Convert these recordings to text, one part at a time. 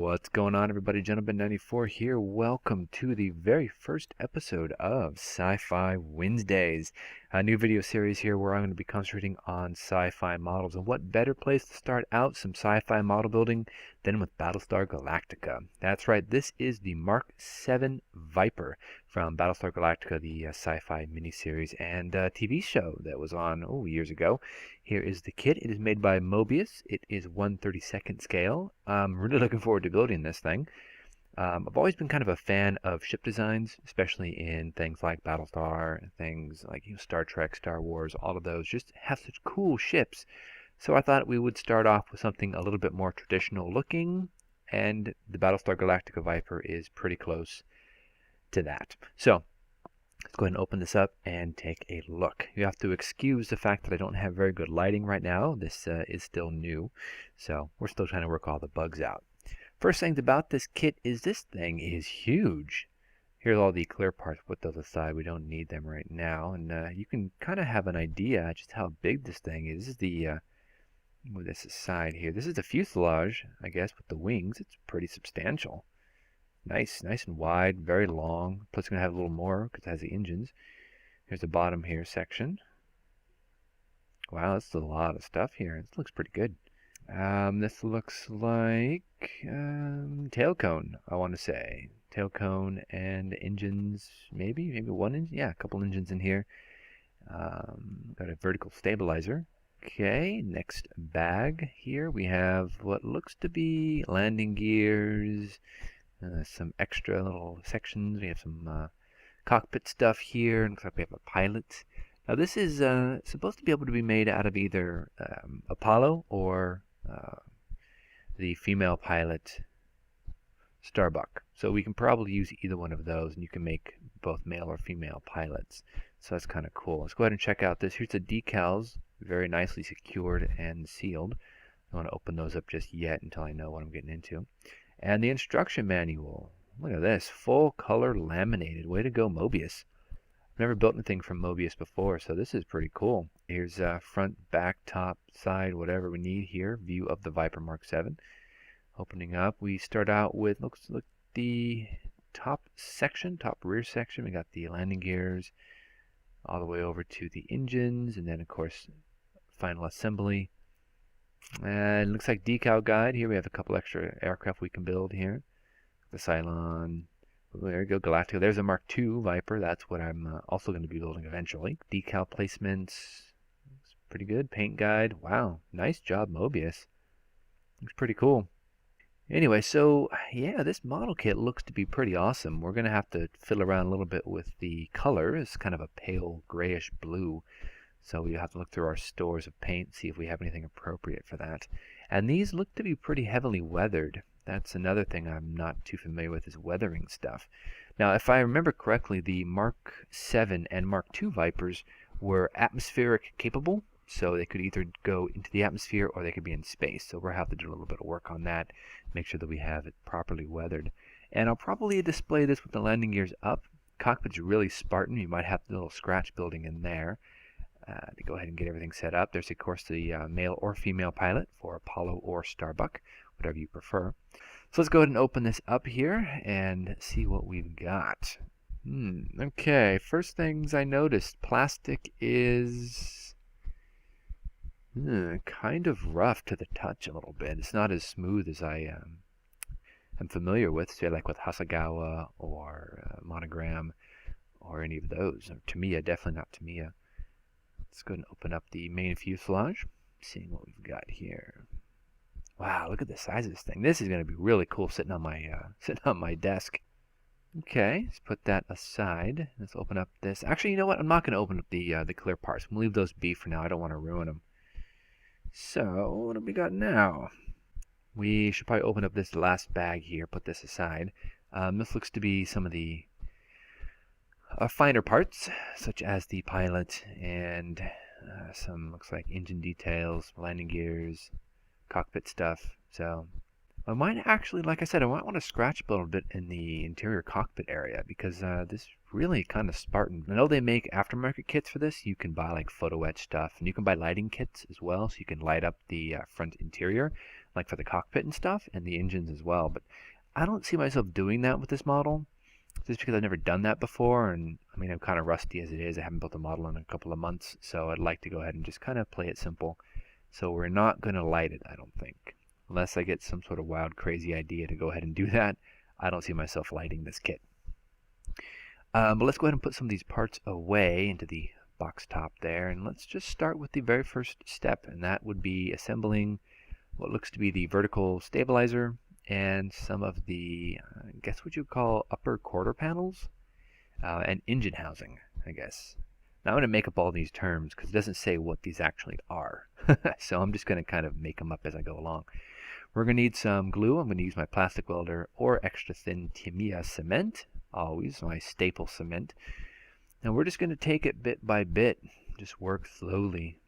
What's going on, everybody? Gentleman94 here. Welcome to the very first episode of Sci-Fi Wednesdays, a new video series here where I'm going to be concentrating on sci-fi models. And what better place to start out some sci-fi model building than with Battlestar Galactica? That's right, this is the Mark 7 Viper from Battlestar Galactica, the sci-fi miniseries and TV show that was on years ago. Here is the kit. It is made by Mobius. It is 1/32 scale. I'm really looking forward to building this thing. I've always been kind of a fan of ship designs, especially in things like Battlestar and things like Star Trek, Star Wars, all of those just have such cool ships. So I thought we would start off with something a little bit more traditional looking, and the Battlestar Galactica Viper is pretty close to that. So let's go ahead and open this up and take a look. You have to excuse the fact that I don't have very good lighting right now. This is still new, so we're still trying to work all the bugs out. First thing about this kit is this thing is huge. Here's all the clear parts. Put those aside. We don't need them right now. And you can kind of have an idea just how big this thing is. This is the, move this aside here. This is the fuselage, I guess, with the wings. It's pretty substantial. Nice and wide, very long. Plus, it's going to have a little more because it has the engines. Here's the bottom here section. Wow, that's a lot of stuff here. This looks pretty good. This looks like tail cone, I want to say. Tail cone and engines, maybe one engine. Yeah, a couple engines in here. Got a vertical stabilizer. Okay, next bag here we have what looks to be landing gears. Some extra little sections. We have some cockpit stuff here. Looks like we have a pilot. Now this is supposed to be able to be made out of either Apollo or the female pilot Starbuck. So we can probably use either one of those, and you can make both male or female pilots. So that's kind of cool. Let's go ahead and check out this. Here's the decals, very nicely secured and sealed. I don't want to open those up just yet until I know what I'm getting into. And the instruction manual. Look at this, full color laminated. Way to go, Mobius. I've never built anything from Mobius before, so this is pretty cool. Here's front, back, top, side, whatever we need here. View of the Viper Mark 7. Opening up, we start out with look the top section, top rear section. We got the landing gears all the way over to the engines, and then of course final assembly. And it looks like decal guide. Here we have a couple extra aircraft we can build here. The Cylon. There you go, Galactica. There's a Mark II Viper. That's what I'm also going to be building eventually. Decal placements. Looks pretty good. Paint guide. Wow. Nice job, Mobius. Looks pretty cool. Anyway, so yeah, this model kit looks to be pretty awesome. We're going to have to fiddle around a little bit with the color. It's kind of a pale grayish blue. So we have to look through our stores of paint, see if we have anything appropriate for that. And these look to be pretty heavily weathered. That's another thing I'm not too familiar with, is weathering stuff. Now, if I remember correctly, the Mark 7 and Mark II Vipers were atmospheric capable. So they could either go into the atmosphere or they could be in space. So we'll have to do a little bit of work on that, make sure that we have it properly weathered. And I'll probably display this with the landing gears up. Cockpit's really Spartan. You might have a little scratch building in there. To go ahead and get everything set up. There's of course the male or female pilot for Apollo or Starbuck, whatever you prefer. So let's go ahead and open this up here and see what we've got. Okay, first things I noticed, plastic is kind of rough to the touch a little bit. It's not as smooth as I am familiar with, say like with Hasegawa or Monogram or any of those. Or Tamiya, definitely not Tamiya. Let's go ahead and open up the main fuselage, seeing what we've got here. Wow, look at the size of this thing. This is going to be really cool sitting on my desk. Okay, let's put that aside. Let's open up this. Actually, you know what? I'm not going to open up the clear parts. I'm going to leave those be for now. I don't want to ruin them. So, what have we got now? We should probably open up this last bag here, put this aside. This looks to be some of the finer parts, such as the pilot and some looks like engine details, landing gears, cockpit stuff. So I might actually, like I said, I might want to scratch a little bit in the interior cockpit area because this really kind of Spartan. I know they make aftermarket kits for this. You can buy like photo etch stuff, and you can buy lighting kits as well, so you can light up the front interior. like for the cockpit and stuff, and the engines as well. But I don't see myself doing that with this model, just because I've never done that before, and I mean, I'm kind of rusty as it is. I haven't built a model in a couple of months, so I'd like to go ahead and just kind of play it simple. So we're not going to light it, I don't think. Unless I get some sort of wild, crazy idea to go ahead and do that, I don't see myself lighting this kit. But let's go ahead and put some of these parts away into the box top there, and let's just start with the very first step, and that would be assembling what looks to be the vertical stabilizer and some of the, I guess what you would call upper quarter panels, and engine housing, I guess. Now I'm going to make up all these terms because it doesn't say what these actually are. So I'm just going to kind of make them up as I go along. We're going to need some glue. I'm going to use my plastic welder or extra thin Tamiya cement, always my staple cement. And we're just going to take it bit by bit, just work slowly.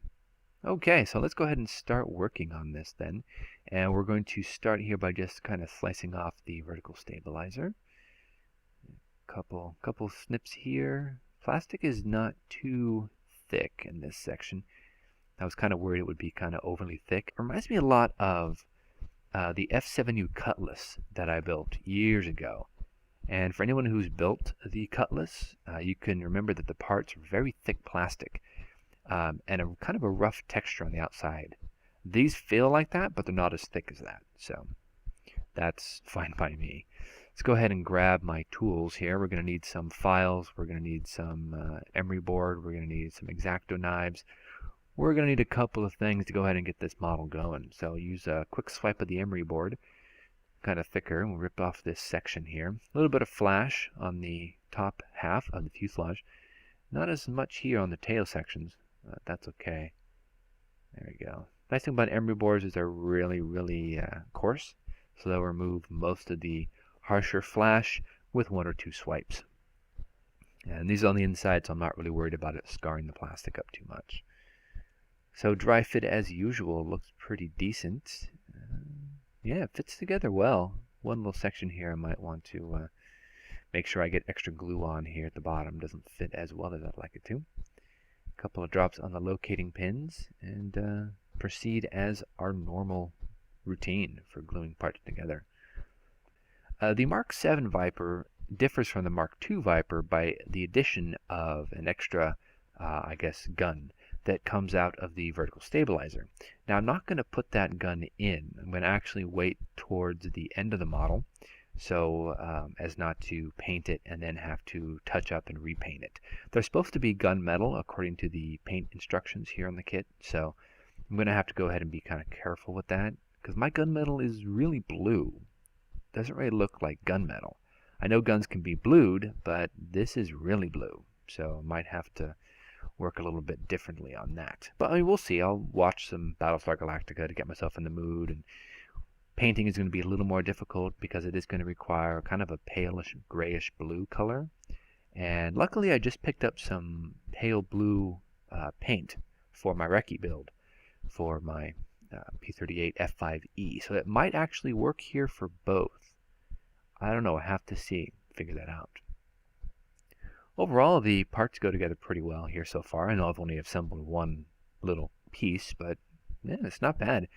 Okay, so let's go ahead and start working on this then. And we're going to start here by just kind of slicing off the vertical stabilizer. Couple snips here. Plastic is not too thick in this section. I was kind of worried it would be kind of overly thick. It reminds me a lot of the F7U Cutlass that I built years ago. And for anyone who's built the Cutlass, you can remember that the parts are very thick plastic and a kind of a rough texture on the outside. These feel like that, but they're not as thick as that. So that's fine by me. Let's go ahead and grab my tools here. We're going to need some files. We're going to need some emery board. We're going to need some X-Acto knives. We're going to need a couple of things to go ahead and get this model going. So use a quick swipe of the emery board, kind of thicker. We'll rip off this section here. A little bit of flash on the top half of the fuselage. Not as much here on the tail sections. That's okay. There we go. Nice thing about emery boards is they're really coarse. So they'll remove most of the harsher flash with one or two swipes. And these are on the inside, so I'm not really worried about it scarring the plastic up too much. So dry fit as usual looks pretty decent. Yeah, it fits together well. One little section here I might want to make sure I get extra glue on here at the bottom. Doesn't fit as well as I'd like it to. A couple of drops on the locating pins, and proceed as our normal routine for gluing parts together. The Mark 7 Viper differs from the Mark 2 Viper by the addition of an extra, I guess, gun that comes out of the vertical stabilizer. Now I'm not going to put that gun in. I'm going to actually wait towards the end of the model so as not to paint it and then have to touch up and repaint it. They're supposed to be gunmetal according to the paint instructions here on the kit, so I'm going to have to go ahead and be kind of careful with that because my gunmetal is really blue. Doesn't really look like gunmetal. I know guns can be blued, but this is really blue, so I might have to work a little bit differently on that. But I mean, we'll see. I'll watch some Battlestar Galactica to get myself in the mood, and painting is going to be a little more difficult because it is going to require kind of a palish grayish blue color. And luckily I just picked up some pale blue paint for my recce build for my P38 F5E. So it might actually work here for both. I don't know. I have to see. Figure that out. Overall, the parts go together pretty well here so far. I know I've only assembled one little piece, but yeah, it's not bad.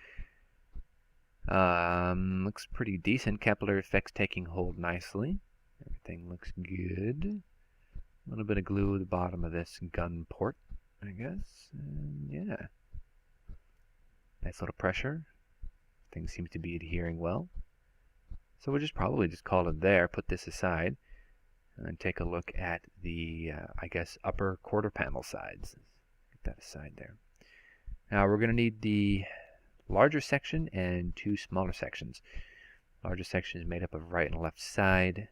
Looks pretty decent. Capillary effects taking hold nicely. Everything looks good. A little bit of glue at the bottom of this gun port, I guess. And yeah. Nice little pressure. Things seem to be adhering well. So we'll probably just call it there, put this aside, and take a look at the, I guess, upper quarter panel sides. Get that aside there. Now we're going to need the larger section and two smaller sections. Larger section is made up of right and left side,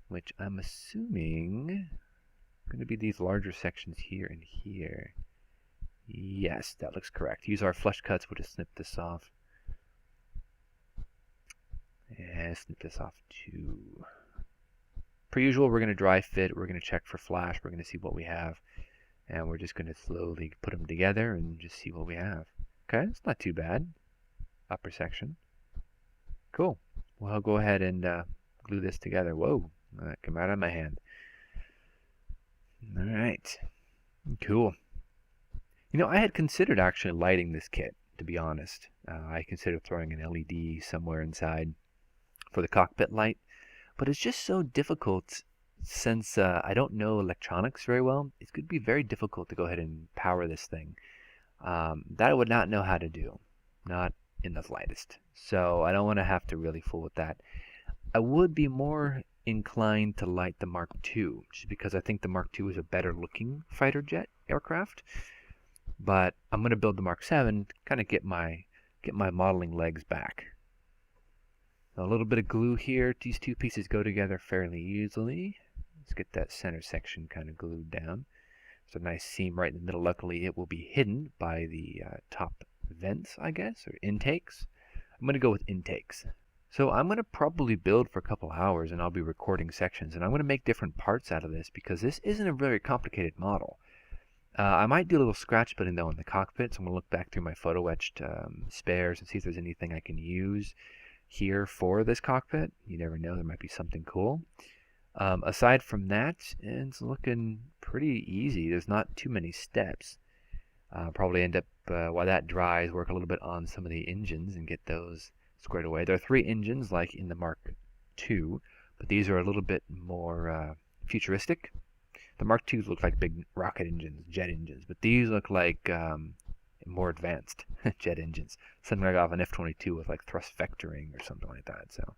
which I'm assuming are going to be these larger sections here and here. Yes, that looks correct. Use our flush cuts. We'll just snip this off. And snip this off too. Per usual, we're going to dry fit. We're going to check for flash. We're going to see what we have. And we're just going to slowly put them together and just see what we have. Okay, it's not too bad. Upper section. Cool. Well, I'll go ahead and glue this together. Whoa, that came out of my hand. All right. Cool. You know, I had considered actually lighting this kit, to be honest. I consider throwing an LED somewhere inside for the cockpit light, but it's just so difficult since I don't know electronics very well. It's going to be very difficult to go ahead and power this thing. That I would not know how to do, not in the slightest. So I don't want to have to really fool with that. I would be more inclined to light the Mark II, just because I think the Mark II is a better looking fighter jet aircraft. But I'm going to build the Mark 7 to kind of get my modeling legs back. A little bit of glue here. These two pieces go together fairly easily. Let's get that center section kind of glued down. There's a nice seam right in the middle. Luckily, it will be hidden by the top vents, I guess, or intakes. I'm going to go with intakes. So I'm going to probably build for a couple hours, and I'll be recording sections. And I'm going to make different parts out of this because this isn't a very complicated model. I might do a little scratch building, though, in the cockpit. So I'm going to look back through my photo etched spares and see if there's anything I can use here for this cockpit. You never know, there might be something cool. Aside from that, it's looking pretty easy. There's not too many steps. Probably end up, while that dries, work a little bit on some of the engines and get those squared away. There are 3 engines like in the Mark II, but these are a little bit more futuristic. The Mark IIs look like big rocket engines, jet engines, but these look like more advanced jet engines. Something like off an F-22 with like thrust vectoring or something like that. So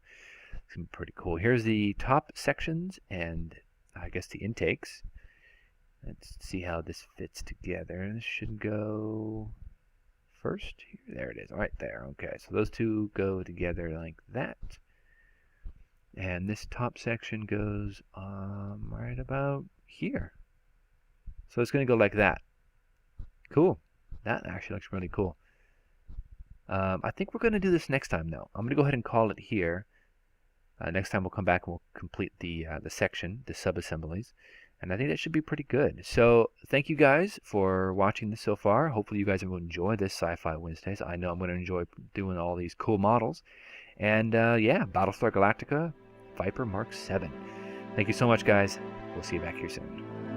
it's gonna be pretty cool. Here's the top sections and I guess the intakes. Let's see how this fits together. This should go first here. There it is, right there. Okay, so those two go together like that. And this top section goes right about here. So it's going to go like that. Cool. That actually looks really cool. I think we're going to do this next time, though. I'm going to go ahead and call it here. Next time we'll come back and we'll complete the section, the sub-assemblies. And I think that should be pretty good. So thank you guys for watching this so far. Hopefully you guys will enjoy this Sci-Fi Wednesdays. I know I'm going to enjoy doing all these cool models. And yeah, Battlestar Galactica Viper Mark 7. Thank you so much, guys. We'll see you back here soon.